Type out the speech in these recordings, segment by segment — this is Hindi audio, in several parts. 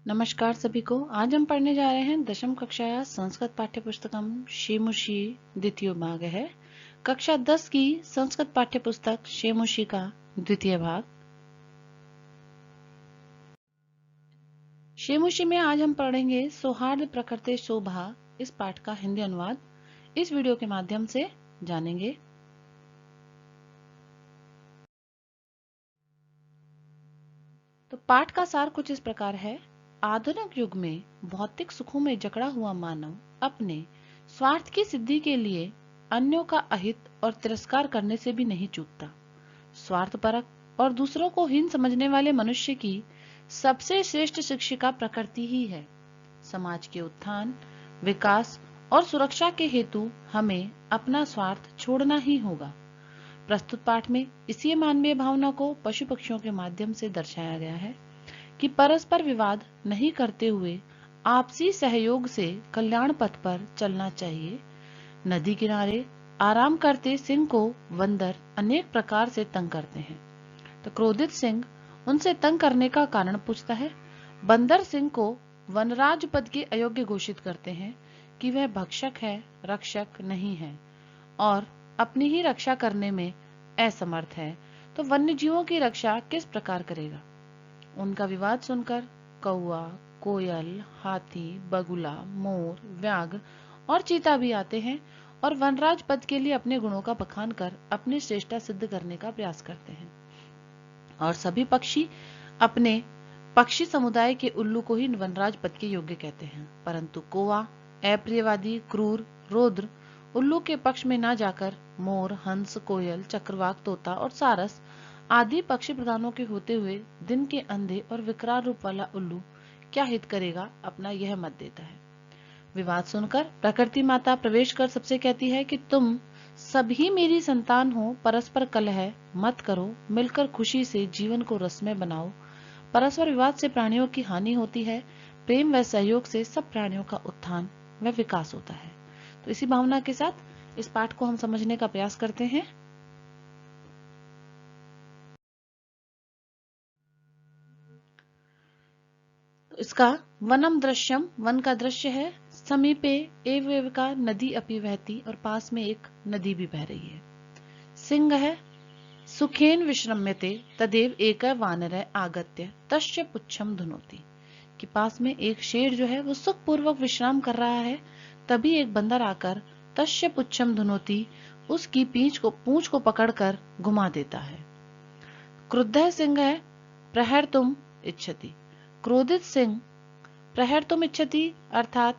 नमस्कार सभी को। आज हम पढ़ने जा रहे हैं दशम कक्षा संस्कृत पाठ्य पुस्तकम शेमुषी द्वितीय भाग है। कक्षा 10 की संस्कृत पाठ्य पुस्तक शेमुषी का द्वितीय भाग। शेमुषी में आज हम पढ़ेंगे सौहार्द प्रकृति शोभा। इस पाठ का हिंदी अनुवाद इस वीडियो के माध्यम से जानेंगे। तो पाठ का सार कुछ इस प्रकार है। आधुनिक युग में भौतिक सुखों में जकड़ा हुआ मानव अपने स्वार्थ की सिद्धि के लिए अन्यों का अहित और तिरस्कार करने से भी नहीं चूकता। स्वार्थपरक और दूसरों को हीन समझने वाले मनुष्य की सबसे श्रेष्ठ शिक्षिका प्रकृति ही है। समाज के उत्थान, विकास और सुरक्षा के हेतु हमें अपना स्वार्थ छोड़ना ही होगा। प्रस्तुत पाठ में इसी मानवीय भावना को पशु पक्षियों के माध्यम से दर्शाया गया है कि परस्पर विवाद नहीं करते हुए आपसी सहयोग से कल्याण पथ पर चलना चाहिए। नदी किनारे आराम करते सिंह को बंदर अनेक प्रकार से तंग करते हैं। तो क्रोधित सिंह उनसे तंग करने का कारण पूछता है। बंदर सिंह को वनराज पद के अयोग्य घोषित करते हैं कि वह भक्षक है, रक्षक नहीं है और अपनी ही रक्षा करने में असमर्थ है। तो वन्य जीवों की रक्षा किस प्रकार करेगा? उनका विवाद सुनकर कौआ, कोयल, हाथी, बगुला, मोर, व्याघ्र और चीता भी आते हैं और वनराज पद के लिए अपने गुणों का बखान कर अपनी श्रेष्ठता सिद्ध करने का प्रयास करते हैं। और सभी पक्षी अपने पक्षी समुदाय के उल्लू को ही वनराज पद के योग्य कहते हैं, परंतु कौवा, अप्रियवादी, क्रूर, रौद्र उल्लू के पक्ष में न जाकर मोर, हंस, कोयल, चक्रवाक, तोता और सारस आदि पक्षी प्रधानों के होते हुए दिन के अंधे और विकराल रूप वाला उल्लू क्या हित करेगा, अपना यह मत देता है। विवाद सुनकर प्रकृति माता प्रवेश कर सबसे कहती है कि तुम सभी मेरी संतान हो, परस्पर कलह मत करो, मिलकर खुशी से जीवन को रसमय बनाओ। परस्पर विवाद से प्राणियों की हानि होती है, प्रेम व सहयोग से सब प्राणियों का उत्थान व विकास होता है। तो इसी भावना के साथ इस पाठ को हम समझने का प्रयास करते हैं। तो इसका वनम दृश्यम, वन का दृश्य है। समीपे एव का नदी अपि बहती, और पास में एक नदी भी बह रही है। सिंह है सुखेन विश्रम्यते तदेव एक वानर आगत्य तस्य पुच्छम धुनोति, कि पास में एक शेर जो है वो सुखपूर्वक विश्राम कर रहा है, तभी एक बंदर आकर तस्य पुच्छम धुनोति, उसकी पूंछ को पकड़कर घुमा देता है। क्रुद्ध सिंह है प्रहर्तुम इच्छति, क्रोधित सिंह प्रहर्तुम इच्छति अर्थात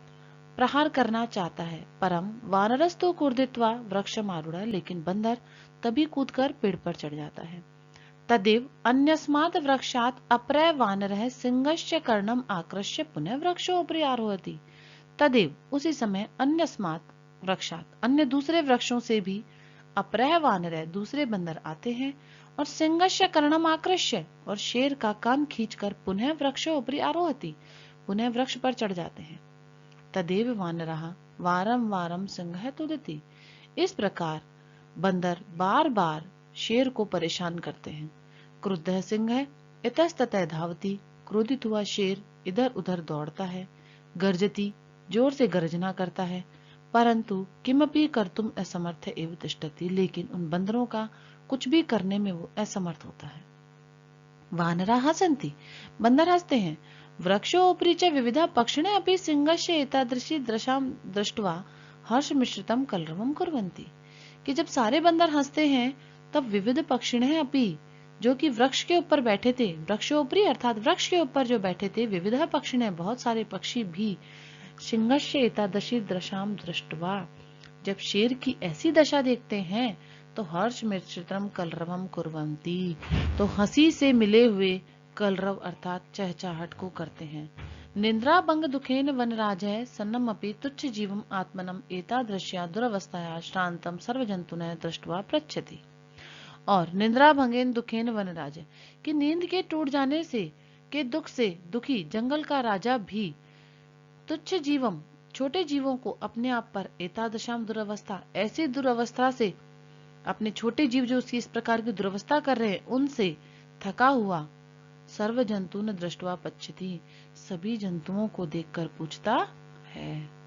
प्रहार करना चाहता है। परम वानरस्तु क्रोधित्वा वृक्षमारूढ़, लेकिन बंदर तभी कूदकर पेड़ पर चढ़ जाता है। तदेव अन्यस्मात् वृक्षात् अपरः वानरः सिंहस्य कर्णम आकृष्य पुनः वृक्षोपरि आरोहति। तदेव उसी समय अन्यस्मात् वृक्षात् अन्य दूसरे वृक्षों से भी अपरः वानरः दूसरे बंदर आते हैं और सिंहस्य कर्णम आकृष्य और शेर का कान खींचकर पुनः वृक्षोपरि आरोहति पुनः वृक्ष पर चढ़ जाते हैं। तदेव वानरः वारम वारम सिंह तुदति, इस प्रकार बंदर बार बार शेर को परेशान करते हैं। क्रुद्ध सिंह इतस्ततः धावती, क्रोधित हुआ शेर इधर उधर दौड़ता है। गर्जती, जोर से गर्जना करता है, परंतु किमपि कर्तुम असमर्थ एव तिष्ठति, लेकिन उन बंदरों का कुछ भी करने में वो असमर्थ होता है। वानरा हसन्ति, बंदर हंसते हैं। वृक्षोपरि च विविधा पक्षिणे अपि सिंहस्य एतादृशी दृशाम दृष्ट्वा हर्ष मिश्रितम कलरवम कुर्वन्ति, कि जब सारे बंदर हंसते हैं तब विविध पक्षिणे अपि, जो कि वृक्ष के ऊपर बैठे थे, वृक्षोपरि अर्थात वृक्ष के ऊपर जो बैठे थे, विविध पक्षिणे बहुत सारे पक्षी भी सिंहस्य एतादृशी दृशाम दृष्ट्वा, जब शेर की ऐसी दशा देखते हैं तो हर्ष मिश्रितम कलरवम कुर्वन्ति, तो हंसी से मिले हुए कलरव अर्थात चहचहाहट को करते हैं। निंद्रा भंग दुखेन वनराजः सन्नम अपि तुच्छ जीवम आत्मनम एतादृश्या दुरवस्थाया श्रांतम सर्वजंतुनः दृष्ट्वा पृच्छति। और निंद्रा भंगेन दुखेन वनराज, कि नींद के टूट जाने से के दुख से दुखी जंगल का राजा भी तुच्छ जीवम छोटे जीवों को अपने आप पर एतादशाम दुरवस्था ऐसी दुरवस्था से, अपने छोटे जीव जो उसकी इस प्रकार की दुरवस्था कर रहे हैं उनसे थका हुआ सर्व जंतु न दृष्टवा पश्यति, सभी जंतुओं को देखकर पूछता है।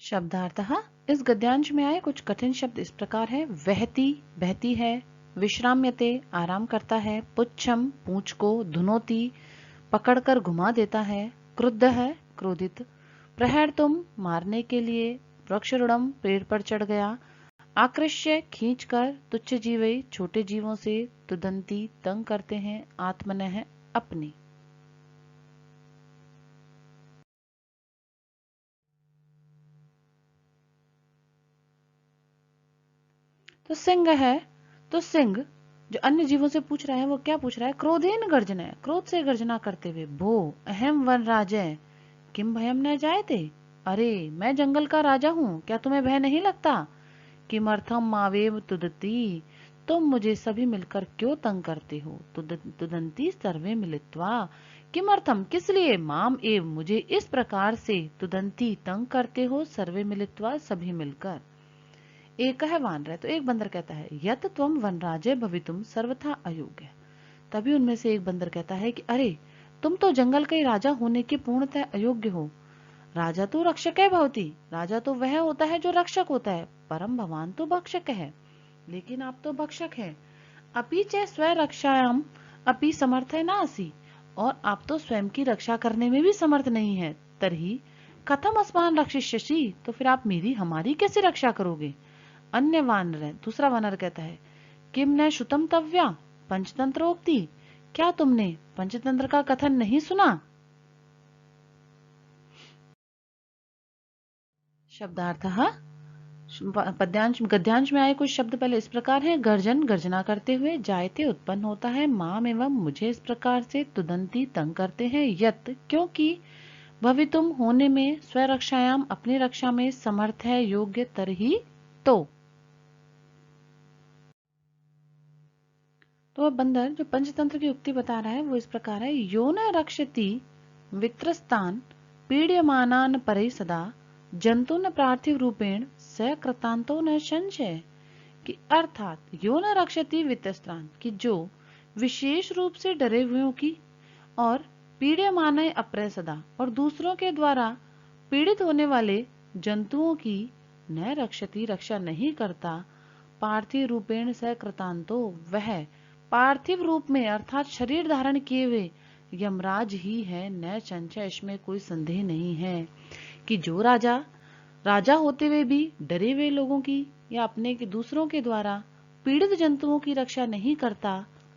शब्दार्थः इस गद्यांश में आए कुछ कठिन शब्द इस प्रकार है। वहती, बहती है। विश्राम्यते, आराम करता है। पुच्छम, पूंछ को। धुनोती, पकड़कर घुमा देता है। क्रुद्ध है, क्रोधित। प्रहर्तुम, मारने के लिए। वृक्षरूढ़म, पेड़ पर चढ़ गया। आकृष्य, खींचकर। तुच्छ जीवई, छोटे जीवों से। तुदंती, तंग करते हैं। आत्मनः, अपनी। तो सिंह है, तो सिंह जो अन्य जीवों से पूछ रहा है वो क्या पूछ रहा है? क्रोधेन गर्जना, क्रोध से गर्जना करते हुए। भो अहम वन राजय किम भयम न जायते, अरे मैं जंगल का राजा हूँ, क्या तुम्हें भय नहीं लगता? किमर्थम मावेव तुदती, तुम मुझे सभी मिलकर क्यों तंग करते हो? तुदंती सर्वे मिलित्वा, किमर्थम, किस लिए? माम एव, मुझे इस प्रकार से। तुदंती, तंग करते हो। सर्वे मिलित्वा, सभी मिलकर। एक है वानर, तो एक बंदर कहता है यत त्वम वनराजे भवितुम सर्वथा अयोग्य। तभी उनमें से एक बंदर कहता है कि अरे तुम तो जंगल के राजा होने के पूर्णतः अयोग्य हो। राजा तो रक्षक है भवती, राजा तो वह होता है जो रक्षक होता है, परम भगवान तो भक्षक है, लेकिन आप तो भक्षक है। अपि च स्व रक्षायाम अपि समर्थ है नासी, और आप तो स्वयं की रक्षा करने में भी समर्थ नहीं है। तरही कथम अस्मान रक्षिष्यसि, तो फिर आप मेरी हमारी कैसे रक्षा करोगे? अन्य वानर है, दूसरा वानर कहता है किम न श्रुतम तव्या पंचतंत्रोक्ति, क्या तुमने पंचतंत्र का कथन नहीं सुना? शब्दार्थः पद्यांश गद्यांश में आए कुछ शब्द पहले इस प्रकार है। गर्जन, गर्जना करते हुए। जायते, उत्पन्न होता है। माम एवं, मुझे इस प्रकार से। तुदंती, तंग करते हैं। यत, क्योंकि। भवितुम, होने में। स्वरक्षायाम, अपनी रक्षा में। समर्थ है, योग्य। तरही, तो वह बंदर जो पंचतंत्र की उक्ति बता रहा है वो इस प्रकार है। यो न रक्षति वित्रस्तान पीड्यमानान परे सदा, जंतु न पार्थिव रूपेण स कृतांतो न संशय। कि अर्थात यो न रक्षति वित्रस्तान, कि जो विशेष रूप से डरे हुओं की और पीड्यमान अप्रय सदा, और दूसरों के द्वारा पीड़ित होने वाले जंतुओं की न रक्षति, रक्षा नहीं करता। पार्थिव रूपेण स कृतांतो, वह पार्थिव रूप में अर्थात शरीर धारण किए हुए यमराज ही है। न संशय, इसमें कोई संदेह नहीं है कि जो राजा राजा होते हुए भी डरे हुए लोगों की या अपने के दूसरों के द्वारा पीड़ित जंतुओं की रक्षा नहीं करता,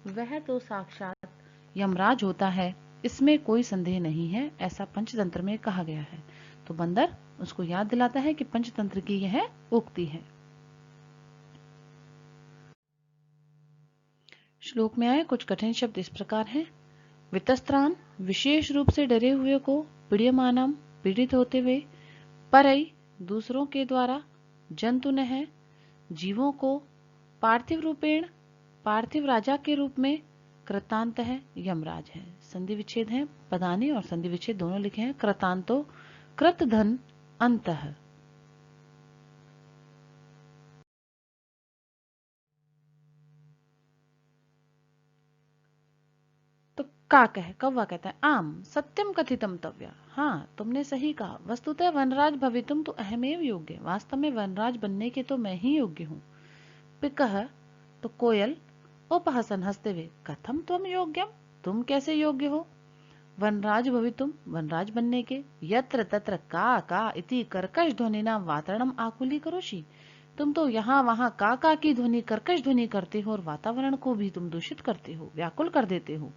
वह तो साक्षात यमराज होता है। इसमें कोई संदेह नहीं है, ऐसा पंचतंत्र में कहा गया है। तो बंदर उसको याद दिलाता है कि पंचतंत्र की यह उक्ति है। श्लोक में आए कुछ कठिन शब्द इस प्रकार हैं। वितस्त्रान, विशेष रूप से डरे हुए को। पीड्यमानम, पीड़ित होते हुए। परई, दूसरों के द्वारा। जंतुन है, जीवों को। पार्थिव रूपेण, पार्थिव राजा के रूप में। कृतांत है, यमराज है। संधि विच्छेद है, पदानी और संधि विच्छेद दोनों लिखे हैं। कृतांतो, कृत धन अंतः। तो का कह, कौवा कहता है आम सत्यम कथितम तव्या, हाँ तुमने सही कहा। वस्तुतः वनराज भवितुम तो अहमेव योग्य, वास्तव में वनराज बनने के तो मैं ही योग्य हूँ। पिकह, तो कोयल। उपहसन, हंसते हुए। कथम तुम योग्यम, तुम कैसे योग्य हो? वनराज भवितुम, वनराज बनने के। यत्र तत्र का इति कर्कश ध्वनिना वातावरणम आकुली करोषि, तुम तो यहाँ वहां का की ध्वनि, कर्कश ध्वनि करते हो और वातावरण को भी तुम दूषित करते हो, व्याकुल कर देते हो।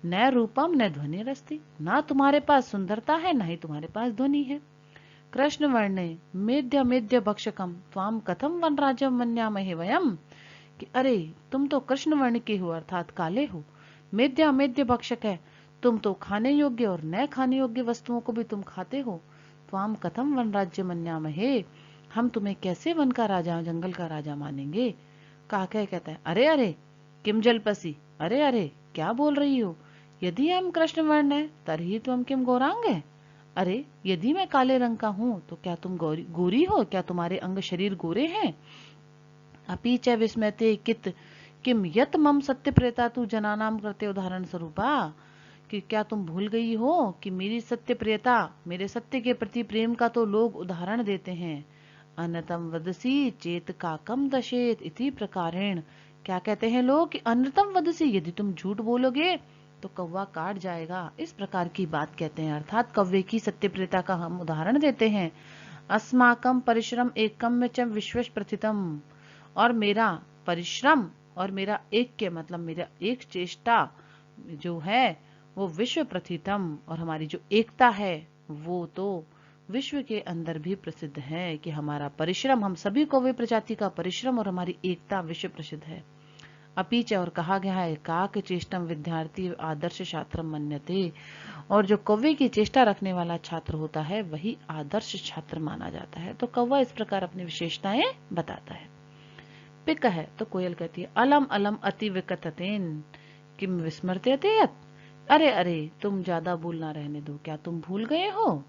न रूपम न ध्वनि रस्ति, ना तुम्हारे पास सुंदरता है ना ही तुम्हारे पास ध्वनि है। कृष्ण वर्णे मेद्य मेद्य भक्षकम त्वाम कथम वनराजम मन्यामहे वयम, कि अरे तुम तो कृष्ण वर्ण के हो अर्थात काले हो। मेद्य अमेद्य भक्षक है, तुम तो खाने योग्य और न खाने योग्य वस्तुओं को भी तुम खाते हो। त्वाम कथम वन राज्य मन्यामहे, हम तुम्हें कैसे वन का राजा, जंगल का राजा मानेंगे। काकय कहता है अरे अरे किम जलपसी, अरे अरे क्या बोल रही हो? यदि हम कृष्ण वर्ण है तरही तुम किम गौरांग है, अरे यदि मैं काले रंग का हूं तो क्या तुम गोरी हो? क्या तुम्हारे अंग शरीर गोरे हैं? अपि च विस्मयते कित किम यत मम सत्य प्रेता तू जनानाम करते उदाहरण स्वरूपा, कि क्या तुम भूल गई हो कि मेरी सत्य प्रियता, मेरे सत्य के प्रति प्रेम का तो लोग उदाहरण देते हैं। अन्नतम वदसी चेत काकम दशेत इति प्रकारेण, क्या कहते हैं लोग कि अन्नतम वदसी, यदि तुम झूठ बोलोगे तो कौवा काट जाएगा, इस प्रकार की बात कहते हैं। अर्थात कौवे की सत्यप्रियता का हम उदाहरण देते हैं। अस्माकम परिश्रम एकम च विश्व प्रथितम, और मेरा परिश्रम और मेरा ऐक्य मतलब मेरा एक चेष्टा जो है वो विश्व प्रथितम, और हमारी जो एकता है वो तो विश्व के अंदर भी प्रसिद्ध है, कि हमारा परिश्रम, हम सभी कौवे प्रजाति का परिश्रम और हमारी एकता विश्व प्रसिद्ध है। अपीच, और कहा गया है काक चेष्टम विद्यार्थी आदर्श छात्रम मन्यते, और जो कौवे की चेष्टा रखने वाला छात्र होता है वही आदर्श छात्र माना जाता है। तो कौवा इस प्रकार अपनी विशेषताएं बताता है। पिक है तो कोयल कहती है अलम अलम अति विकततेन किम विस्मरते अतेयत, अरे अरे तुम ज्यादा भूलना रहने दो, क्या तुम भूल गए हो।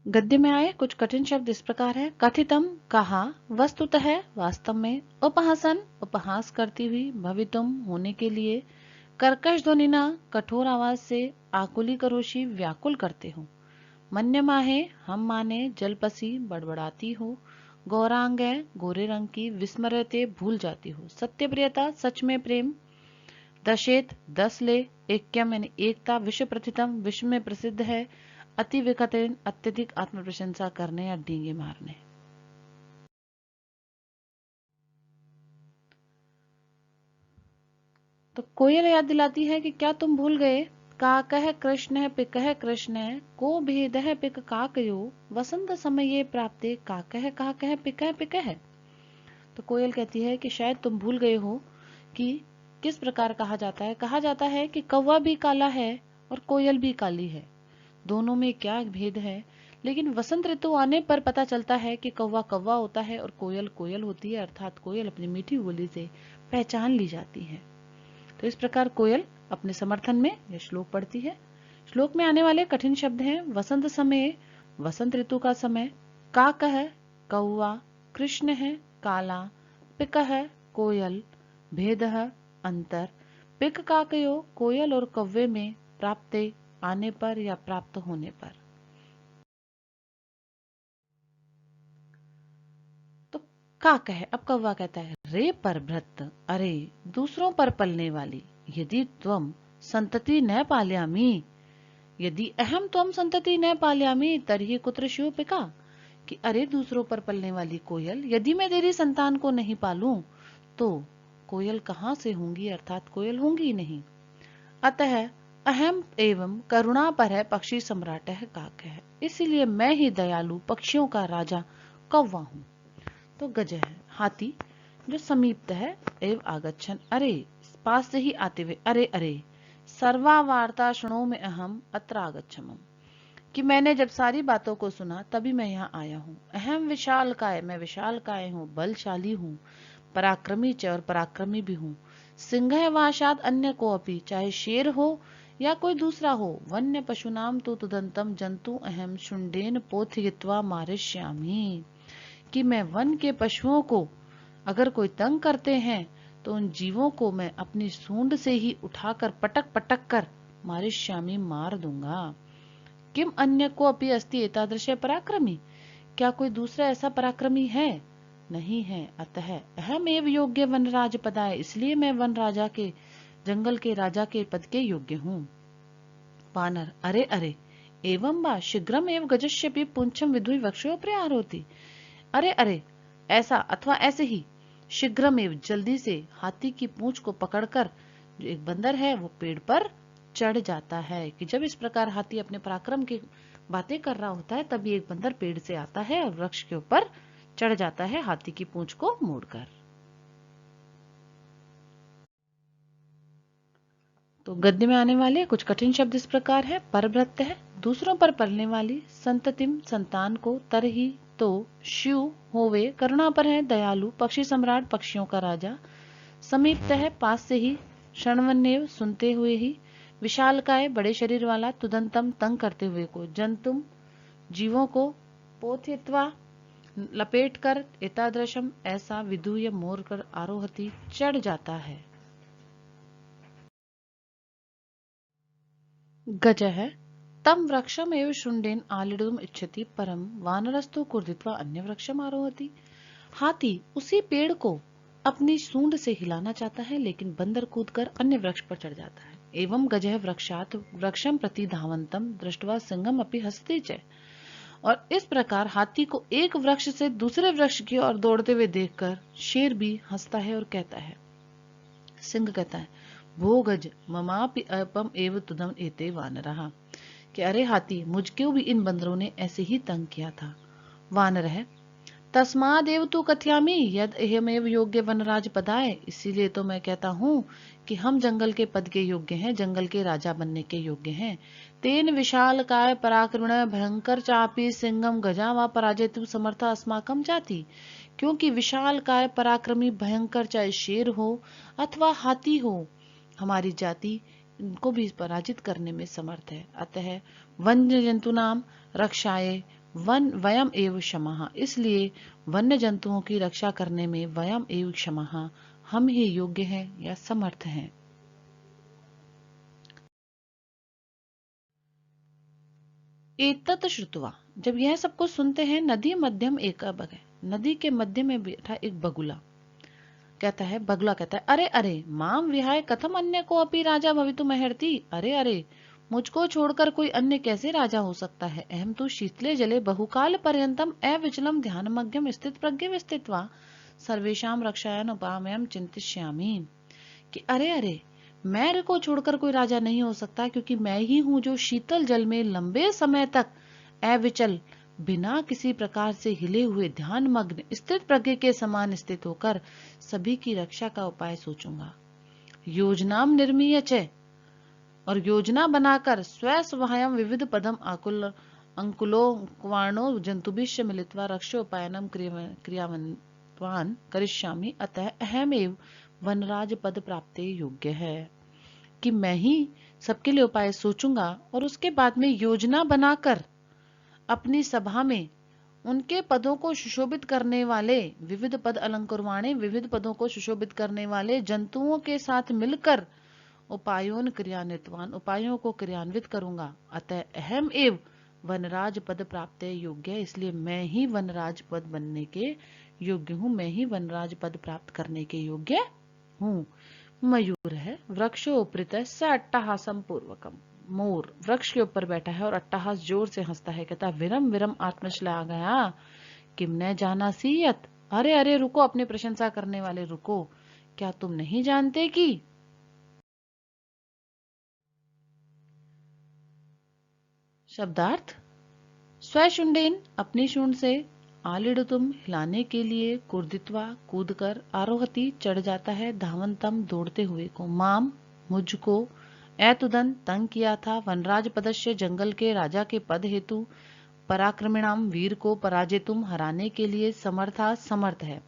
गद्य में आए कुछ कठिन शब्द इस प्रकार है। कथितम कहा, वस्तुतः वास्तव में, उपहासन उपहास करती हुई, भवितुम होने के लिए, कर्कश ध्वनिना कठोर आवाज से, आकुली करोशी व्याकुल करते हो, मन्यमाहे हम माने, जलपसी बड़बड़ाती हो, गौरांग गोरे रंग की, विस्मरते भूल जाती हो, सत्यप्रियता सच में प्रेम, दशेत 10 ले, ऐक्यम यानी एकता, विश्व प्रथितम विश्व में प्रसिद्ध है, अति विकटेन अत्यधिक आत्म प्रशंसा करने या डींगे मारने। तो कोयल याद दिलाती है कि क्या तुम भूल गए, का कह कृष्ण है पिक है कृष्ण है, को भेद है पिक काकयो, वसंत समय ये प्राप्ते का कह पिक है। तो कोयल कहती है कि शायद तुम भूल गए हो कि किस प्रकार कहा जाता है। कहा जाता है कि कौवा भी काला है और कोयल भी काली है, दोनों में क्या भेद है। लेकिन वसंत ऋतु आने पर पता चलता है कि कौवा कौवा होता है और कोयल कोयल होती है, अर्थात कोयल अपनी मीठी बोली से पहचान ली जाती है। तो इस प्रकार कोयल अपने समर्थन में यह श्लोक पढ़ती है। श्लोक में आने वाले कठिन शब्द हैं वसंत समय, वसंत ऋतु का समय, काक है कौवा, कृष्ण है काला, पिक है कोयल, भेद है अंतर, पिक काकयो कोयल और कौवे में, प्राप्ते आने पर या प्राप्त होने पर। तो काक है, अब कौवा कहता है रे पर भ्रत, अरे दूसरों पर पलने वाली, यदि त्वम संतति न पाल्यामी, यदि अहम त्वम संतति न पाल्यामी तरही कुत्र शिव पिका, कि अरे दूसरों पर पलने वाली कोयल, यदि मैं तेरी संतान को नहीं पालूं तो कोयल कहां से होंगी, अर्थात कोयल होंगी नहीं। अतः अहम एवं करुणा पर है पक्षी सम्राट है काक है, इसीलिए मैं ही दयालु पक्षियों का राजा कौवा हूं। तो गज है हाथी जो समीप्त है, एवं आगच्छन अरे पास से ही आते हुए, अरे अरे सर्वा वार्ता शुणो में अहम अत्र आगच्छमम, कि मैंने जब सारी बातों को सुना तभी मैं यहाँ आया हूँ। अहम विशाल काय, मैं विशाल काय हूँ, बलशाली हूँ, पराक्रमी च और पराक्रमी भी हूँ, सिंह वाशाद अन्य को अपी, चाहे शेर हो या कोई दूसरा हो, वन्य पशुनाम तो तुदंतम जंतु अहम शुंडेन पोथयित्वा मारिष्यामि, कि मैं वन के पशुओं को अगर कोई तंग करते हैं तो उन जीवों को मैं अपनी सूंड से ही उठाकर पटक पटक कर मारिष्यामि मार दूंगा। किम अन्य को अपि अस्ति एतादृश पराक्रमी, क्या कोई दूसरा ऐसा पराक्रमी है, नहीं है। अतः अहम एव योग्य वनराज पदाय, इसलिए मैं वन राजा के, जंगल के राजा के पद के योग्य हूँ। वानर अरे अरे एवं बा शीघ्रम एव गजस्यपि पुंछम विधुई वक्षो प्रयारोति, अरे अरे ऐसा अथवा ऐसे ही, शीघ्रमेव जल्दी से हाथी की पूंछ को पकड़कर जो एक बंदर है वो पेड़ पर चढ़ जाता है। कि जब इस प्रकार हाथी अपने पराक्रम की बातें कर रहा होता है तभी एक बंदर पेड़ से आता है और वृक्ष के ऊपर चढ़ जाता है हाथी की पूंछ को मोड़कर। तो गद्य में आने वाले कुछ कठिन शब्द इस प्रकार है। परभृत्य है दूसरों पर पलने वाली, संततिम संतान को, तरही तो, शिव होवे करुणा पर है दयालु, पक्षी सम्राट पक्षियों का राजा, समीप्त है पास से ही, क्षणवन्यव सुनते हुए ही, विशालकाय बड़े शरीर वाला, तुदंतम तंग करते हुए को, जंतुम जीवों को, पोथयित्वा लपेट कर एतादृशम ऐसा विधूय मोर कर आरोहति चढ़ जाता है। गज है तम वृक्षम एव शुंडेन आलिडुम इच्छति परम वानरस्तु कुर्दित्वा अन्य वृक्षम आरोहति। हाथी उसी पेड़ को अपनी सूंड से हिलाना चाहता है, लेकिन बंदर कूदकर अन्य वृक्ष पर चढ़ जाता है। एवं गजः वृक्षात् वृक्षम प्रति धावंतम दृष्ट्वा सिंहम अपि हसते च। और इस प्रकार हाथी को एक वृक्ष से दूसरे वृक्ष की ओर दौड़ते हुए देखकर शेर भी हंसता है और कहता है, सिंह कहता है, भो गज ममापि अपम एव तुदम एते वानरहा, कि अरे हाथी मुझको भी इन बंदरों ने ऐसे ही तंग किया था। वानर है तस्मादेव तु कथयामि यद एहमेव योग्य वनराज पदाय, इसीलिए तो मैं कहता हूँ कि हम जंगल के पद के योग्य हैं, जंगल के राजा बनने के योग्य हैं। तेन विशाल काय पराक्रमण भयंकर चापी सिंहम गजा व पराजयतु समर्था अस्माकम जाति, क्योंकि विशाल काय पराक्रमी भयंकर चाहे शेर हो अथवा हाथी हो, हमारी जाति इनको भी पराजित करने में समर्थ है। अतः वन्य जंतु नाम रक्षाए वन वयम एव क्षमः, इसलिए वन्य जंतुओं की रक्षा करने में वयम एव क्षमः, हम ही योग्य हैं या समर्थ हैं। एतत् श्रुत्वा, जब यह सबको सुनते हैं, नदी मध्यम एक बगै, नदी के मध्य में बैठा एक बगुला कहता है, बगुला कहता है, अरे अरे माम विहाय कथम अन्य को अपि राजा भवितुम अर्हति, अरे अरे मुझको छोड़कर कोई अन्य कैसे राजा हो सकता है। अहम तो शीतले जले बहुकाल पर्यंतम अविचलम ध्यानमग्यम स्थित प्रज्ञ विस्थित्वा सर्वेषाम रक्षायन उपायम चिंतिष्यामि, कि अरे अरे मैं को छोड़कर कोई राजा नहीं हो सकता, क्योंकि मैं ही हूँ जो शीतल जल में लंबे समय तक अविचल बिना किसी प्रकार से हिले हुए ध्यान मग्न स्थित प्रज्ञ के समान स्थित होकर सभी की रक्षा का उपाय सोचूंगा। योजनाम निर्मीय च, और योजना बनाकर स्वयं विविध पदम आकुल अंकुलो क्वाणो जंतुभिश्च मिलित्वा रक्षोपायनम क्रियावान करिष्यामि, अतः अहमेव वनराज पद प्राप्ते योग्य है, कि मैं ही सबके लिए उपाय सोचूंगा और उसके बाद में योजना बनाकर अपनी सभा में उनके पदों को सुशोभित करने वाले विविध पद अलंकुरवाणे विविध पदों को सुशोभित करने वाले जंतुओं के साथ मिलकर उपायोन क्रियान्वितवान उपायों को क्रियान्वित करूंगा। अतः अहम एव वनराज पद प्राप्त योग्य, इसलिए मैं ही वनराज पद बनने के योग्य हूँ, मैं ही वनराज पद प्राप्त करने के योग्य हूँ। मयूर है वृक्षोपृत स अट्टहासम पूर्वकम, मोर वृक्ष के ऊपर बैठा है और अट्टहास जोर से हंसता है, कहता विरम विरम आत्मश्ला गया किम न जाना सीयत, अरे अरे रुको अपने प्रशंसा करने वाले रुको, क्या तुम नहीं जानते कि। शब्दार्थ, स्वशुंडेन अपनी शूंड से, आलिडुतुम हिलाने के लिए, कुर्दित्वा कूदकर, आरोहति चढ़ जाता है, धावंतम दौड़ते हुए को, माम मुझको, ऐतुदन तंग किया था, वनराज पदस्य जंगल के राजा के पद हेतु, पराक्रमिणाम वीर को, पराजितुम हराने के लिए, समर्था समर्थ है,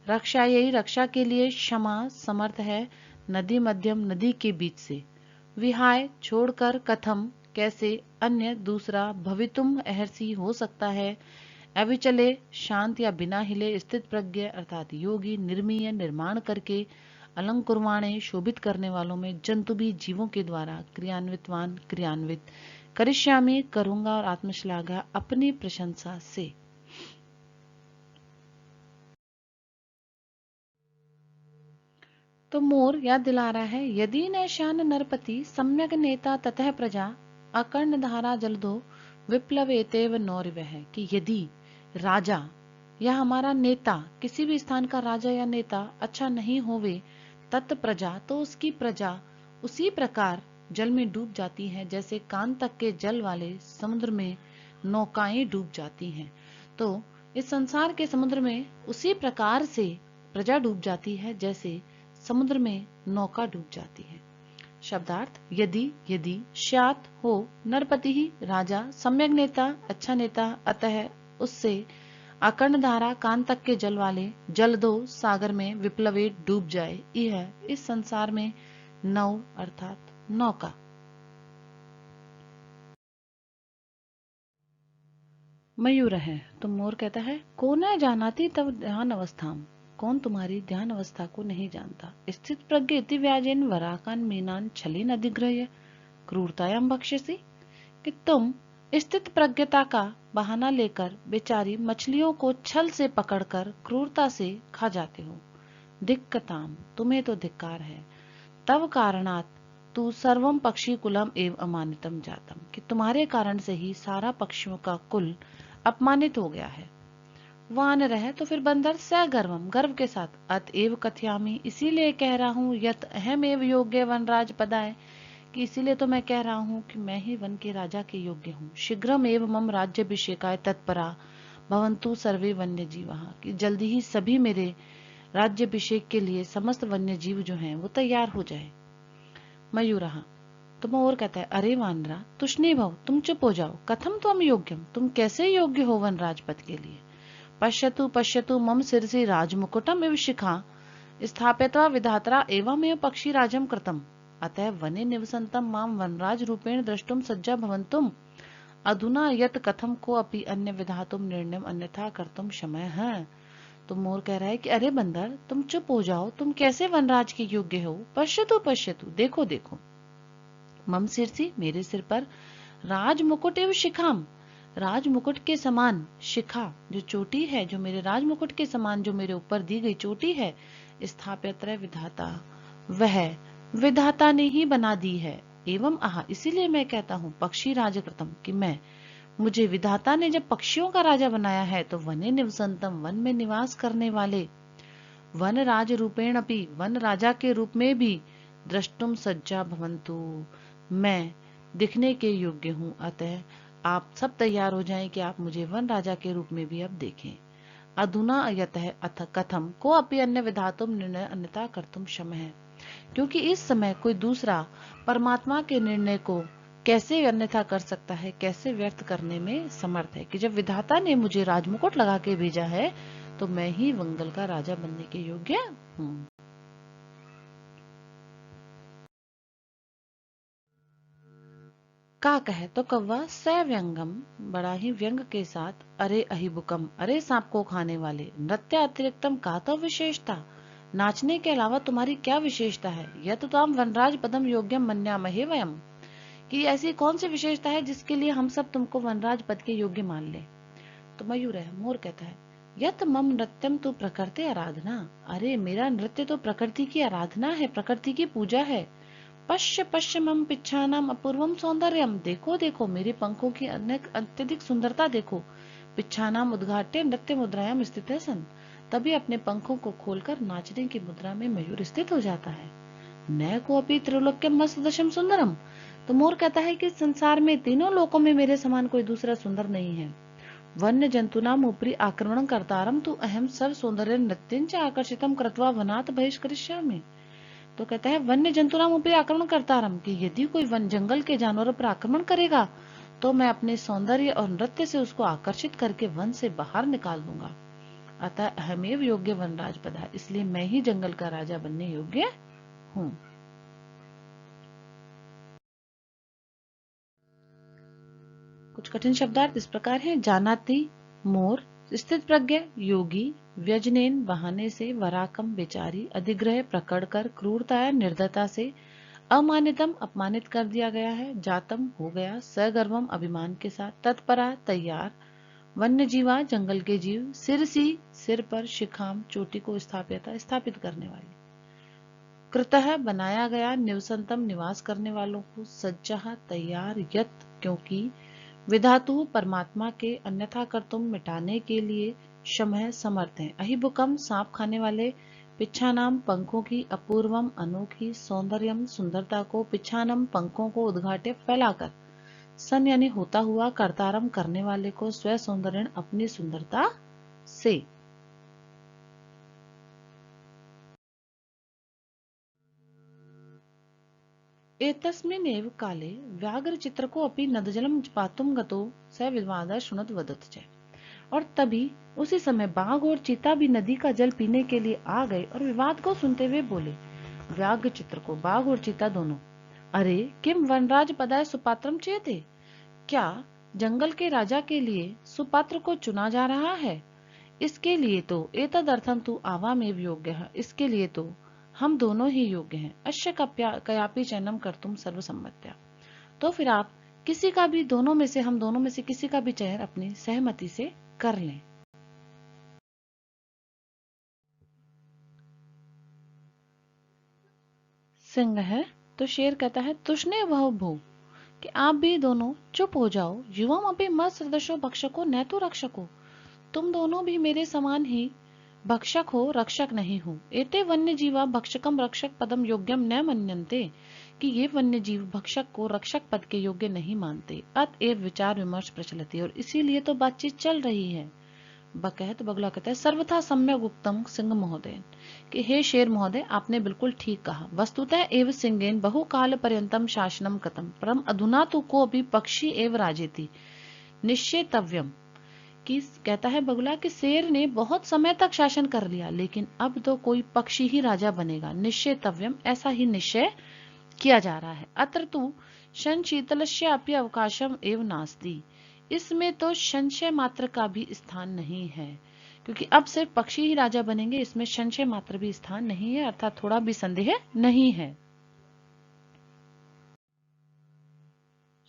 रक्षा यही रक्षा के लिए, क्षमा समर्थ है, नदी मध्यम नदी के बीच से, विहाय छोड़कर, कथम कैसे, अन्य दूसरा, भवितुम अहर्षि हो सकता है, अविचले शांत या बिना हिले, स्थित प्रज्ञ अर्थात योगी, निर्मीय निर्माण करके, अलंकुरवाणे शोभित करने वालों में, जंतु भी जीवों के द्वारा, क्रियान्वितवान क्रियान्वित, करिष्यामि करूंगा, और आत्मश्लाघा अपनी प्रशंसा से। तो मोर याद दिला रहा है, यदि न शान नरपति सम्यक नेता ततः प्रजा अकर्ण धारा जलदो विप्लवेतेव नौर्य, है कि यदि राजा या हमारा नेता, किसी भी स्थान का राजा या नेता अच्छा नहीं होवे, तत् प्रजा तो उसकी प्रजा उसी प्रकार जल में डूब जाती है, जैसे कान तक के जल वाले समुद्र में नौकाएं डूब जाती हैं। तो इस संसार के समुद्र में उसी प्रकार से प्रजा डूब जाती है, जैसे समुद्र में नौका डूब जाती है। शब्दार्थ, यदि यदि स्यात् हो नरपति ही राजा, सम्यक नेता अच्छा नेता, अतः उससे, अकर्ण धारा कान तक के जल वाले, जल दो सागर में, विप्लवे डूब जाए, यह इस संसार में, नौ अर्थात नौका। मयूर है तो मोर कहता है, को न जानाति तव ध्यान अवस्थाम, कौन तुम्हारी ध्यान अवस्था को नहीं जानता। स्थित प्रज्ञ इति व्याजेन वराकान मीनान छलेन अधिग्रह्य क्रूरतायाम भक्ष्यसि, कि तुम स्थित प्रज्ञता का बहाना लेकर बेचारी मछलियों को छल से पकड़कर क्रूरता से खा जाते हो। धिक्कताम, तुम्हें तो धिक्कार है। तव कारणात तू सर्वम पक्षी कुलम एवं अमानितम जातम, कि तुम्हारे कारण से ही सारा पक्षियों का कुल अपमानित हो गया है। वानर है तो फिर बंदर, सगर्वम, गर्व के साथ, अतएव कथयामि, इसीलिए कह रहा हूँ, यत अहम एव योग्य वनराज पदाय, कि इसीलिए तो मैं कह रहा हूँ कि मैं ही वन के राजा के योग्य हूँ। शीघ्रम एव मम राज्याभिषेकाय तत्परा भवन्तु सर्वे वन्य जीवा, कि जल्दी ही सभी मेरे राज्याभिषेक के लिए समस्त वन्य जीव जो हैं वो तैयार हो जाए। मयूरहा तो मोर कहता है, अरे वानरा तुष्णी भव, तुम चुप हो जाओ। कथम त्वम योग्यम, तुम कैसे योग्य हो वनराज पद के लिए। पश्यतु पश्यतु मम सिरसि राजमुकुटम इव शिखा स्थापयित्वा विधात्रा एवमेव पक्षी राजम कृतम, अतः वने निवसन्तम माम वनराज रूपेण द्रष्टुम सज्जा भवन्तुम, अधुना यत कथम को अपि अन्य विधातुम निर्णयम अन्यथा कर्तुम क्षमः है। तो मोर कह रहा है कि अरे बंदर तुम चुप हो जाओ, तुम कैसे वनराज के योग्य हो। पश्यतु पश्यतु, देखो देखो, मम सिरसी, मेरे सिर पर, राज मुकुट एवं शिखाम, राज मुकुट के समान शिखा, जो चोटी है, जो मेरे राज मुकुट के समान जो मेरे ऊपर दी गई चोटी है, स्थाप्यत्र विधाता, वह विधाता ने ही बना दी है। एवं आह, इसीलिए मैं कहता हूँ, पक्षी राजकृतम, कि मैं, मुझे विधाता ने जब पक्षियों का राजा बनाया है, तो वने निवसंतम, वन में निवास करने वाले, वन राज रूपेण अपि, वन राजा के रूप में भी, द्रष्टुम सज्जा भवन्तु, मैं दिखने के योग्य हूँ। अतः आप सब तैयार हो जाएं कि आप मुझे वन राजा के रूप में भी अब देखें। अधुना यतः अथ कथम को अपि अन्य विधातुम निर्णय अन्यथा कर्तुम क्षम है, क्योंकि इस समय कोई दूसरा परमात्मा के निर्णय को कैसे अन्यथा कर सकता है, कैसे व्यर्थ करने में समर्थ है, कि जब विधाता ने मुझे राजमुकुट लगा के भेजा है, तो मैं ही वंगल का राजा बनने के योग्य हूँ। का कहे तो कौवा, सव्यंगम, बड़ा ही व्यंग के साथ, अरे अहिबुकम, अरे सांप को खाने वाले, नृत्य अतिरिक्तम, का तो विशेषता, नाचने के अलावा तुम्हारी क्या विशेषता है। यह तो ताम वनराज पदम योग्यम मन्यामहे वयम, कि ऐसी कौन सी विशेषता है जिसके लिए हम सब तुमको वनराज पद के योग्य मान ले। तो मयूर है, मोर कहता है, यत मम नृत्यम तो प्रकृति आराधना, अरे मेरा नृत्य तो प्रकृति की आराधना है, प्रकृति की पूजा है। पश्य पश्य मम पिच्छानाम अपूर्वम सौंदर्यम, देखो देखो मेरे पंखों की अत्यधिक सुंदरता देखो। पिच्छानाम उद्घाट्य नृत्य मुद्रायाम स्थित है सन, तभी अपने पंखों को खोलकर नाचने की मुद्रा में मयूर स्थित हो जाता है। न को अपि त्रिलोक्यम मस्त दशम सुंदरम, तो मोर कहता है कि संसार में तीनों लोकों में मेरे समान कोई दूसरा सुंदर नहीं है। वन्य जंतुनाम उपरि आक्रमण करतारम तू अहम सर्व सौंदर्य नृत्यंच आकर्षितम कृत्वा वनात् बहिष्करिष्यामि, तो कहता है वन्य जंतुनाम उपरि आक्रमण करतारम, कि यदि कोई वन जंगल के जानवरों पर आक्रमण करेगा, तो मैं अपने सौंदर्य और नृत्य से उसको आकर्षित करके वन से बाहर निकाल दूंगा। अतः अहमेव योग्य वनराज पदा, इसलिए मैं ही जंगल का राजा बनने योग्य हूँ। कुछ कठिन शब्दार्थ इस प्रकार हैं। जानाति मोर, स्थित प्रज्ञ योगी, व्यजनेन बहाने से, वराकम बेचारी, अधिग्रह पकड़ कर, क्रूरता निर्दयता से, अमानितम अपमानित कर दिया गया है, जातम हो गया, सगर्वम अभिमान के साथ, तत्परा तैयार, वन्य जीवा जंगल के जीव, सिरसी सिर पर, शिखाम चोटी को स्थापित करने वाली, कृतः बनाया गया, निवसंतम निवास करने वालों को, सज्जा तैयार, यत क्योंकि, विधातु परमात्मा के, अन्यथा कर्तुम मिटाने के लिए, शमः समर्थ है, अहिबुकम सांप खाने वाले, पिच्छानाम पंखों की, अपूर्वम अनोखी, सौंदर्यम सुंदरता को, पिच्छानम पंखों को उद्घाटे फैलाकर, सन यानी होता हुआ, कर्तारम करने वाले को, स्व सौंदर्य अपनी सुंदरता से। एतस्मिन्नेव काले व्याघ्रचित्रको अपि नदजलं पातुं गतो स विवादः शृणुत वदत च, और तभी उसी समय बाघ और चीता भी नदी का जल पीने के लिए आ गए और विवाद को सुनते हुए बोले, व्याघ्र चित्र को, बाघ और चीता दोनों, अरे किम वनराज पदाय सुपात्रम चेते, क्या जंगल के राजा के लिए सुपात्र को चुना जा रहा है, इसके लिए तो एतदर्थम तू आवामेव योग्य है, इसके लिए तो हम दोनों ही योग्य हैं। अश्य कयापि चयनम कर्तुम सर्वसम्मत्या। तो फिर आप किसी का भी, दोनों में से, हम दोनों में से किसी का भी चयन अपनी सहमति से कर लें। सिंह है तो शेर कहता है, तुष्णे वह भू, कि आप भी दोनों चुप हो जाओ। युवम अभी मत सदस्यो भक्षको न तो रक्षको, तुम दोनों भी मेरे समान ही भक्षक हो, रक्षक नहीं हो। एते वन्य जीवा भक्षकम रक्षक पदम योग्यम न मन्यन्ते, कि ये वन्य जीव भक्षक को रक्षक पद के योग्य नहीं मानते। अतएव विचार विमर्श प्रचलती, और इसीलिए तो बातचीत चल रही है। बकहत बगुला कहता है, सर्वथा सम्यक उक्तम सिंह महोदय, कि हे शेर महोदय, आपने बिल्कुल ठीक कहा। वस्तुतः एव सिंहेन बहुकाल पर्यंतम शासनम कृतम, परम अधुना तो को अभी पक्षी एव राजेति निश्चेतव्यम, कि कहता है बगुला कि शेर ने बहुत समय तक शासन कर लिया, लेकिन अब तो कोई पक्षी ही राजा बनेगा। निश्चेतव्यम, ऐसा ही निश्चय किया जा रहा है। अत्र तु संशीतलस्य अपि अवकाशम एव नास्ति, इसमें तो संशय मात्र का भी स्थान नहीं है, क्योंकि अब सिर्फ पक्षी ही राजा बनेंगे, इसमें संशय मात्र भी स्थान नहीं है, अर्थात थोड़ा भी संदेह नहीं है।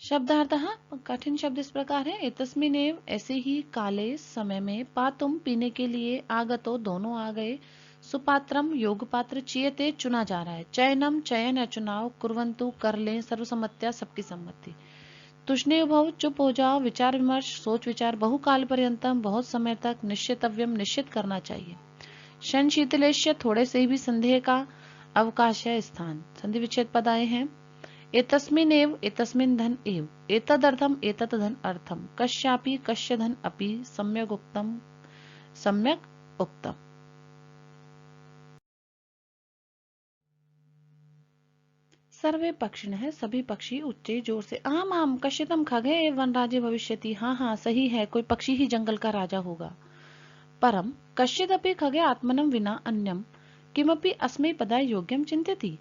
शब्दार्थः, कठिन शब्द इस प्रकार है। एतस्मिनेव, ऐसे ही, काले समय में, पातुम पीने के लिए, आगतो दोनों आ गए, सुपात्रम योग पात्र, चीयते चुना जा रहा है, चयनम चयन या चुनाव, कुर्वन्तु कर लें, सर्वसम्मत्या सबकी सम्मति, तुष्णे भव चुप हो जाओ, विचार विमर्श सोच विचार, बहुकाल पर्यंतम बहुत समय तक, निश्चितव्यम निश्चित करना चाहिए, संशीतलेश्य थोड़े से भी संदेह का, अवकाश है स्थान, संधि विच्छेद पद आए हैं। एतस्मिन एव एतस्मिन धन एव, एतदर्थम एतत् धन अर्थम, कश्यापि कश्य धन अपि, सम्यक उक्तम सम्यक उक्तम। सर्वे पक्षिण है, सभी पक्षी उच्चे जोर से, आम आम कश्यतम खगे वन राजे भविष्यति, हाँ हाँ सही है, कोई पक्षी ही जंगल का राजा होगा। परम कश्चिदपि खगे आत्मनम विना अन्यम किमपि अस्मै पदाय योग्यम चिंत्यति,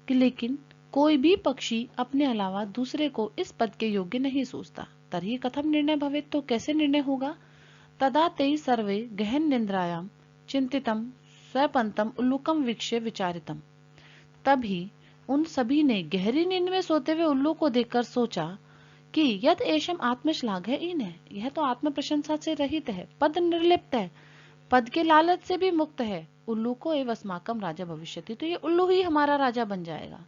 कि लेकिन कोई भी पक्षी अपने अलावा दूसरे को इस पद के योग्य नहीं सोचता। तर्हि कथम निर्णय भवेत्, तो कैसे निर्णय होगा। तदा ते सर्वे गहन निद्रायाम चिंतितम स्वपंतम उल्लूकम वीक्ष्य विचारितम, तभी उन सभी ने गहरी नींद में सोते हुए उल्लू को देखकर सोचा कि यद एशम आत्मश्लाघ है, इन है, यह तो आत्म प्रशंसा से रहित है, पद निर्लिप्त है, पद के लालच से भी मुक्त है, उल्लू को एव अस्माकम राजा भविष्यति, तो ये उल्लू ही हमारा राजा बन जाएगा।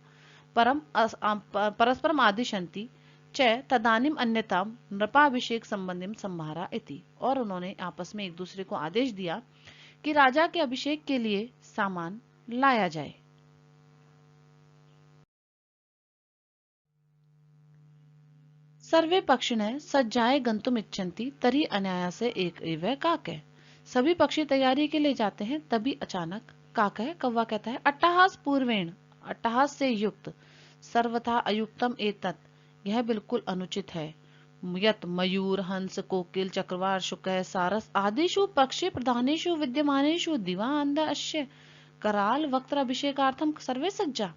परस्परम आदिशंति च तदानिम अन्यताम नृपाभिषेक संबंधिम संभारा इति, और उन्होंने आपस में एक दूसरे को आदेश दिया कि राजा के अभिषेक के लिए सामान लाया जाए। सर्वे पक्षिणः सज्जाए गंतुम इच्छन्ति तरी अनायासे एक एव काकः, सभी पक्षी तैयारी के लिए जाते हैं, तभी अचानक काकः, कौवा कहता है, अट्टहास पूर्वेण, अट्टहास से युक्त, सर्वथा अयुक्तम एतत्, यह बिल्कुल अनुचित है, यत मयूर हंस कोकिल चक्रवार शुकः सारस आदिषु पक्षी प्रधानेषु विद्यमानेषु दिवा अंध अश्य कराल वक्त्र अभिषेकार्थम सर्वे सज्जा,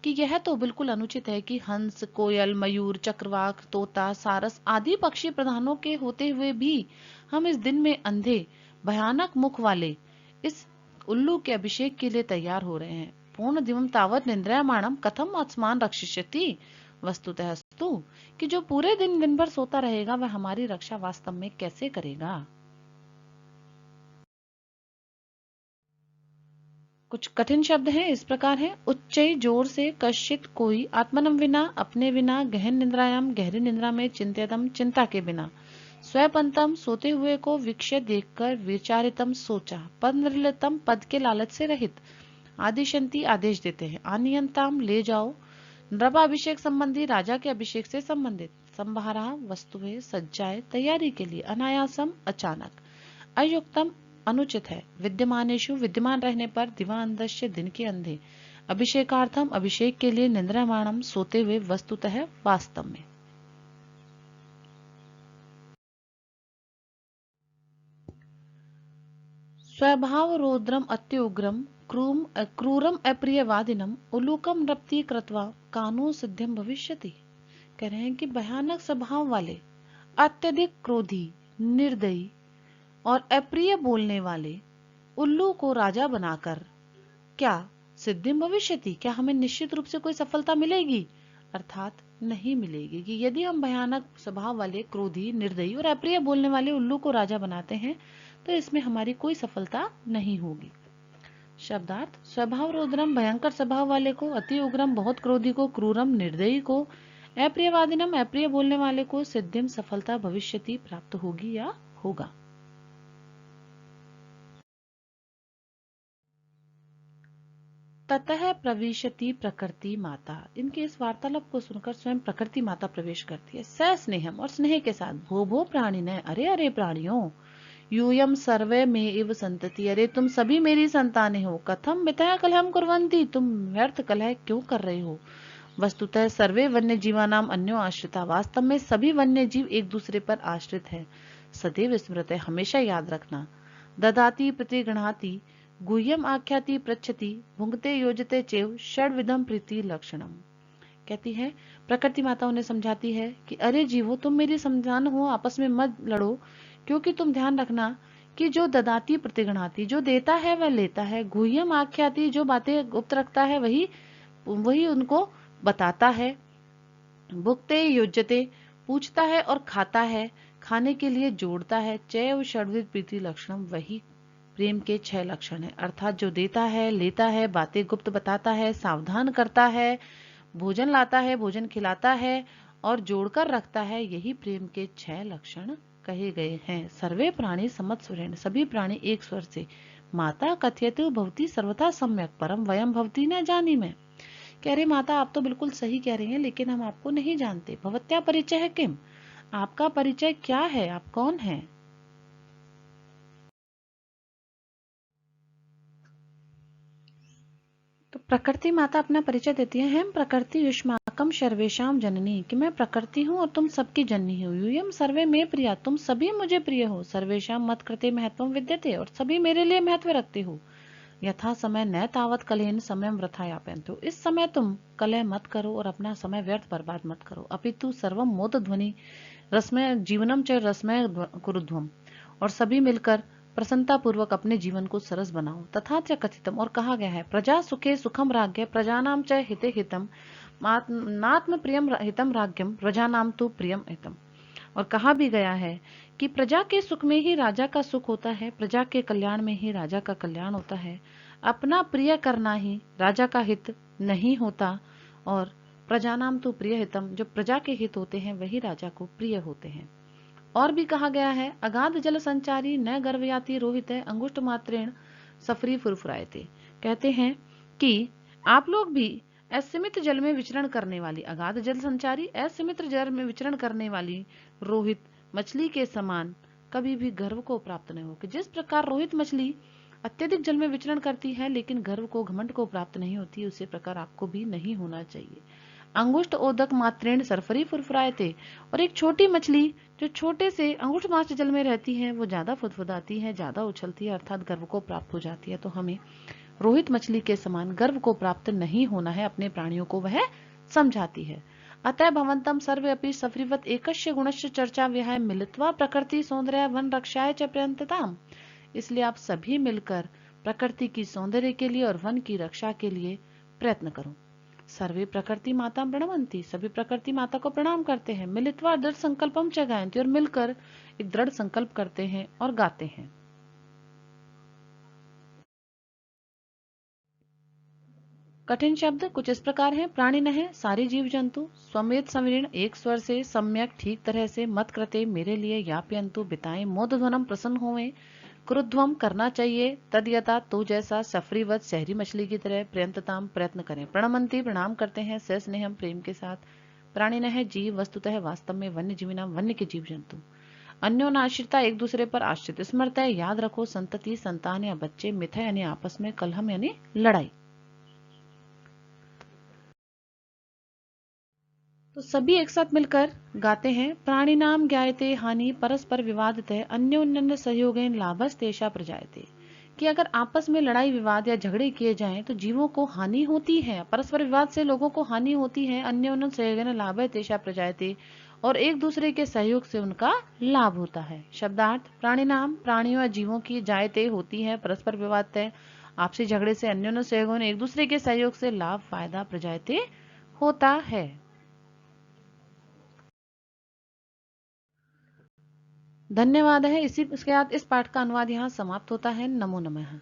कि यह तो बिल्कुल अनुचित है कि हंस कोयल मयूर चक्रवाक तोता सारस आदि पक्षी प्रधानों के होते हुए भी हम इस दिन में अंधे भयानक मुख वाले इस उल्लू के अभिषेक के लिए तैयार हो रहे हैं। पूर्ण दिवम तावत निंद्रायमाणम कथम आत्मान रक्षिष्यति, वस्तुतः अस्तु, कि जो पूरे दिन भर सोता रहेगा वह हमारी रक्षा वास्तव में कैसे करेगा। कुछ कठिन शब्द हैं इस प्रकार है। उच्चई जोर से, कश्चित कोई, आत्मनम विना अपने बिना, गहन निद्रायाम गहरी निद्रा में, चिंत्यतम चिंता के बिना, स्वपंतम सोते हुए को, विक्षय देखकर, विचारितम सोचा, पद निर्लितम पद के लालच से रहित, आदिशंति आदेश देते हैं, आनियंताम ले जाओ, नृपाभिषेक संबंधी राजा के अभिषेक से संबंधित, संभारा वस्तुएं सज्जाए तैयारी के लिए, अनायासम अचानक, अयुक्तम अनुचित है, विद्यमानेशु विद्यमान रहने पर, दिवांधस्य दिन के अंधे, अभिषेकार्थम अभिषेक के लिए, निद्रामाणम सोते हुए, वस्तुतः वास्तव में। स्वभाव रौद्रम अत्युग्रम क्रूरम अप्रियवादिनम उलूकम रप्ति कृत्वा कानो सिद्ध्यम भविष्यति, कह रहे हैं कि भयानक स्वभाव वाले, अत्यधिक क्रोधी, निर्दयी और अप्रिय बोलने वाले उल्लू को राजा बनाकर क्या सिद्धिम भविष्यति, क्या हमें निश्चित रूप से कोई सफलता मिलेगी? अर्थात नहीं मिलेगी कि यदि हम भयानक स्वभाव वाले, क्रोधी, निर्दयी और अप्रिय बोलने वाले उल्लू को राजा बनाते हैं तो इसमें हमारी कोई सफलता नहीं होगी। शब्दार्थ: स्वभाव रुद्रम, भयंकर स्वभाव वाले को, अति उग्रम, बहुत क्रोधी को, क्रूरम, निर्दयी को, अप्रियवादिनम, अप्रिय बोलने वाले को, सिद्धिम, सफलता, भविष्यति, प्राप्त होगी या होगा। ततः प्रविशति प्रकृति माता, इनके इस वार्तालाप को सुनकर स्वयं प्रकृति माता प्रवेश करती है। स स्नेहम, और स्नेह के साथ, भो भो प्राणिने, अरे अरे प्राणियों, यूयम सर्वे में इव संतति, अरे तुम सभी मेरी संतानें हो, कथम मिथया कलहम कुर्वन्ति, तुम व्यर्थ कलह क्यों कर रहे हो। वस्तुतः सर्वे वन्य जीवानाम अन्यो आश्रिता, वास्तव में सभी वन्य जीव एक दूसरे पर आश्रित है। सदैव स्मृत है, हमेशा याद रखना। ददाति प्रतिगृह्णाति गुह्यम आख्याति पृच्छति भुंगते योजते चेव षड्विधम प्रीति लक्षणम। कहती है, प्रकृति माता उन्हें समझाती है कि अरे जीवो, तुम मेरी संतान हो, आपस में मत लड़ो, क्योंकि तुम ध्यान रखना कि जो ददाती प्रतिगृह्णाति, जो देता है वह लेता है, गुह्यम आख्याति, जो बातें गुप्त रखता है वही उनको बताता है, भुक्ते योज्यते, पूछता है और खाता है, खाने के लिए जोड़ता है, चैव षड्विध प्रीति लक्षणम, वही प्रेम के 6 लक्षण है। अर्थात जो देता है, लेता है, बातें गुप्त बताता है, सावधान करता है, भोजन लाता है, भोजन खिलाता है और जोड़कर रखता है, यही प्रेम के 6 लक्षण कहे गए हैं। सर्वे प्राणी समत्स्वरेण, सभी प्राणी एक स्वर से, माता कथयतु भवती सर्वथा सम्यक परम वयम भवती न जानी मैं। कह रहे माता, आप तो बिल्कुल सही कह रही हैं, लेकिन हम आपको नहीं जानते। भवत्या परिचय है किम, आपका परिचय क्या है, आप कौन हैं? तो प्रकृति माता अपना परिचय देती है, हम प्रकृति युष्माकम सर्वेशाम जननी, कि मैं प्रकृति हूँ और तुम सबकी जननी हो। यूयम सर्वे में प्रिया, तुम सभी मुझे प्रिय हो। सर्वेशाम मत कृते महत्वम विद्यते, और सभी मेरे लिए महत्व रखते हो। यथा समय न तावत कलेन समय वृथा यापयन्तु, इस समय तुम कलह मत करो और अपना समय व्यर्थ बर्बाद मत करो। अपितु सर्वम मोद ध्वनि रसमय जीवनम च रसमय कुरुध्वम, और सभी मिलकर प्रसन्नता पूर्वक अपने जीवन को सरस बनाओ। तथा च कथितम, और कहा गया है, प्रजा सुखे सुखम राज्ञ प्रजानाम च हिते हितम नात्म प्रियम हितम राज्ञम प्रजानाम तु प्रियम हितम। और कहा भी गया है कि प्रजा के सुख में ही राजा का सुख होता है, प्रजा के कल्याण में ही राजा का कल्याण होता है। अपना प्रिय करना ही राजा का हित नहीं होता, और प्रजानाम तो प्रिय हितम, जो प्रजा के हित होते हैं वही राजा को प्रिय होते हैं। और भी कहा गया है, अगाध जल संचारी न गर्भयाति रोहित है अंगुष्ठ मात्रेण सफरी फुरफुरायते। कहते हैं कि आप लोग भी असीमित जल में विचरण करने वाली, अगाध जल संचारी, असीमित जल में विचरण करने वाली रोहित मछली के समान कभी भी गर्व को प्राप्त नहीं हो। कि जिस प्रकार रोहित मछली अत्यधिक जल में विचरण करती है लेकिन गर्व को, घमंड को प्राप्त नहीं होती, उसी प्रकार आपको भी नहीं होना चाहिए। अंगुष्ठ ओदक मात्रेण सरफरी फुरफुरायते, और एक छोटी मछली जो छोटे से अंगुष्ठ मात्र जल में रहती है वो ज्यादा फुदफुदाती है, ज्यादा उछलती है, अर्थात गर्व को प्राप्त हो जाती है। तो हमें रोहित मछली के समान गर्व को प्राप्त नहीं होना है, अपने प्राणियों को वह समझाती है। अतः भवंतम सर्वे अपि सफरीवत एकस्य गुणस्य चर्चा विहाय मिलित्वा प्रकृति सौंदर्य वन रक्षाय च प्रयंतताम, इसलिए आप सभी मिलकर प्रकृति की सौंदर्य के लिए और वन की रक्षा के लिए प्रयत्न करो। सर्वे प्रकृति माता प्रणवंती, सभी प्रकृति माता को प्रणाम करते हैं। मिलित्वा दृढ़ संकल्पम च गायन्ति, और मिलकर एक दृढ़ संकल्प करते हैं और गाते हैं। कठिन शब्द कुछ इस प्रकार हैं, प्राणी है सारे जीव जंतु, स्वमेत समीर्ण एक स्वर से, सम्यक ठीक तरह से, मत कृते मेरे लिए, याप्यंतु बिताएं, मोदध्वनम प्रसन्न होवे, क्रुध्वम करना चाहिए, तदयथा तो जैसा, सफरीवत शहरी मछली की तरह, प्रयंतताम प्रयत्न करें, प्रणमंती प्रणाम करते हैं, से स्नेहम प्रेम के साथ, प्राणी है जीव वस्तुतः वास्तव में वन्य जीविना वन्य के जीव जंतु, अन्योनाश्रिता एक दूसरे पर आश्रित, स्मृत है याद रखो, संतति संतान या बच्चे, मिथय यानी आपस में, कलहम यानी लड़ाई। तो सभी एक साथ मिलकर गाते हैं, प्राणी नाम ज्ञायते हानि परस्पर विवादतः अन्योन्य सहयोगेन लाभस्तेषा प्रजायते, कि अगर आपस में लड़ाई विवाद या झगड़े किए जाएं तो जीवों को हानि होती है, परस्पर विवाद से लोगों को हानि होती है, अन्योन्य सहयोगेन लाभस्तेषा प्रजायते, और एक दूसरे के सहयोग से उनका लाभ होता है। शब्दार्थ प्राणी नाम प्राणियों या जीवों की जायते होती है, परस्पर विवाद है, आपसी झगड़े से अन्योन्य सहयोग ने एक दूसरे के सहयोग से लाभ फायदा प्रजायते होता है। धन्यवाद है। इसके बाद इस पाठ का अनुवाद यहाँ समाप्त होता है। नमो नमः।